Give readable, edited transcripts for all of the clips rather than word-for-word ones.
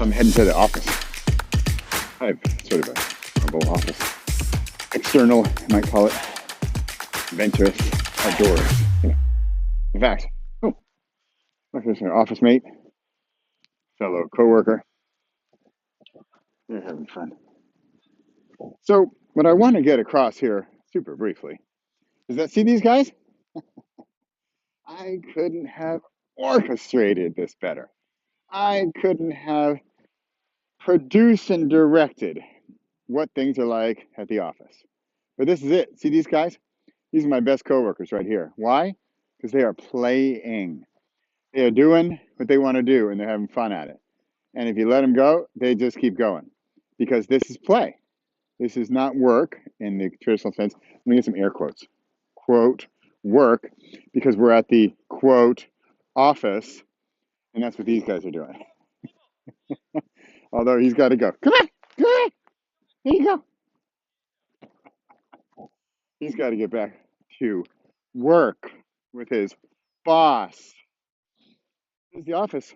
So I'm heading to the office. I have sort of a mobile office. External, you might call it. Adventurous, outdoors. In fact, there's an office mate, fellow coworker. They're having fun. So what I want to get across here, super briefly, is that, see these guys? I couldn't have orchestrated this better. I couldn't have produced and directed what things are like at the office. But this is it. See these guys? These are my best coworkers right here. Why? Because they are playing. They are doing what they want to do and they're having fun at it. And if you let them go, they just keep going because this is play. This is not work in the traditional sense. Let me get some air quotes. Quote, work, because we're at the quote office, and that's what these guys are doing. Although he's got to go. Come on, come on. There you go. He's got to get back to work with his boss. This is the office.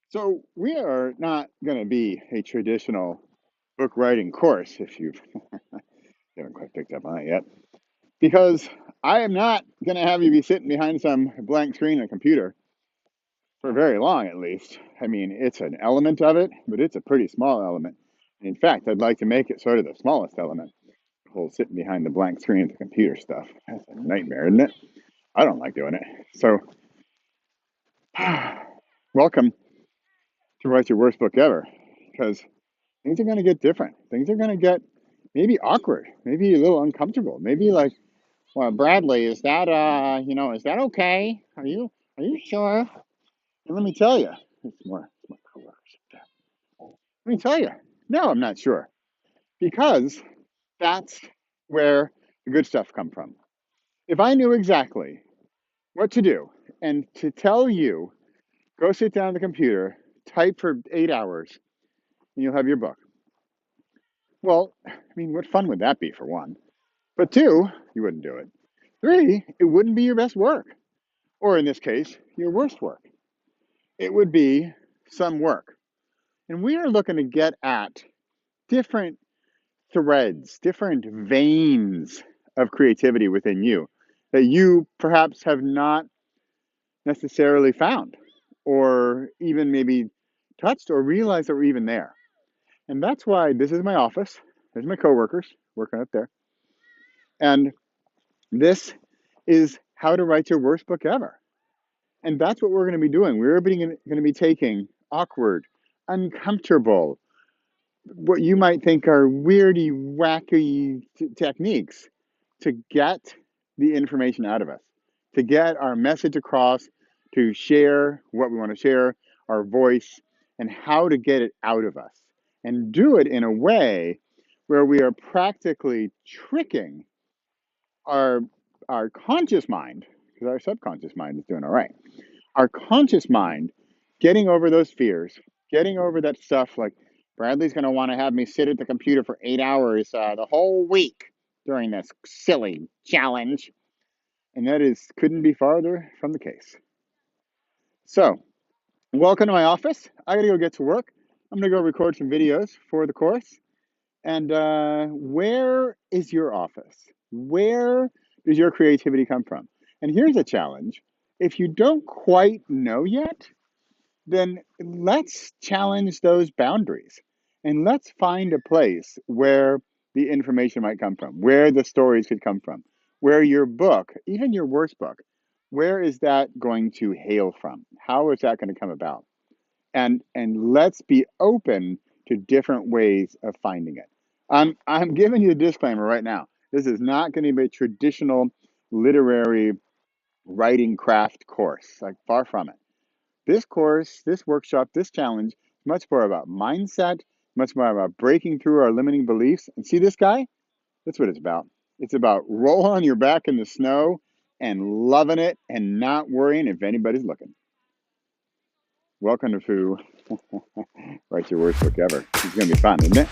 So we are not going to be a traditional book writing course, if you haven't quite picked up on it yet, because I am not going to have you be sitting behind some blank screen on a computer for very long, at least. I mean, it's an element of it, but it's a pretty small element. In fact, I'd like to make it sort of the smallest element. The whole sitting behind the blank screen of the computer stuff. That's a nightmare, isn't it? I don't like doing it. So, welcome to Write Your Worst Book Ever, because things are going to get different. Things are going to get maybe awkward, maybe a little uncomfortable, maybe like, well, Bradley, is that is that okay? Are you sure? And let me tell you, it's more coworkers. Let me tell you, no, I'm not sure, because that's where the good stuff comes from. If I knew exactly what to do and to tell you, go sit down at the computer, type for 8 hours, and you'll have your book. Well, I mean, what fun would that be, for one? But two, you wouldn't do it. Three, it wouldn't be your best work. Or in this case, your worst work. It would be some work. And we are looking to get at different threads, different veins of creativity within you that you perhaps have not necessarily found or even maybe touched or realized that were even there. And that's why this is my office. There's my coworkers working up there. And this is how to write your worst book ever. And that's what we're going to be doing. We're going to be taking awkward, uncomfortable, what you might think are weirdy, wacky techniques to get the information out of us, to get our message across, to share what we want to share, our voice, and how to get it out of us. And do it in a way where we are practically tricking our conscious mind, because our subconscious mind is doing all right. Our conscious mind getting over those fears, getting over that stuff like Bradley's going to want to have me sit at the computer for 8 hours the whole week during this silly challenge. And that couldn't be farther from the case. So, welcome to my office. I got to go get to work. I'm going to go record some videos for the course. And where is your office? Where does your creativity come from? And here's a challenge. If you don't quite know yet, then let's challenge those boundaries and let's find a place where the information might come from, where the stories could come from, where your book, even your worst book, where is that going to hail from? How is that going to come about? And let's be open to different ways of finding it. I'm giving you a disclaimer right now. This is not going to be a traditional literary writing craft course, like far from it. This course, this workshop, this challenge is much more about mindset, much more about breaking through our limiting beliefs. And see this guy? That's what it's about. It's about rolling on your back in the snow and loving it and not worrying if anybody's looking. Welcome to Write Your Worst Book Ever. It's going to be fun, isn't it?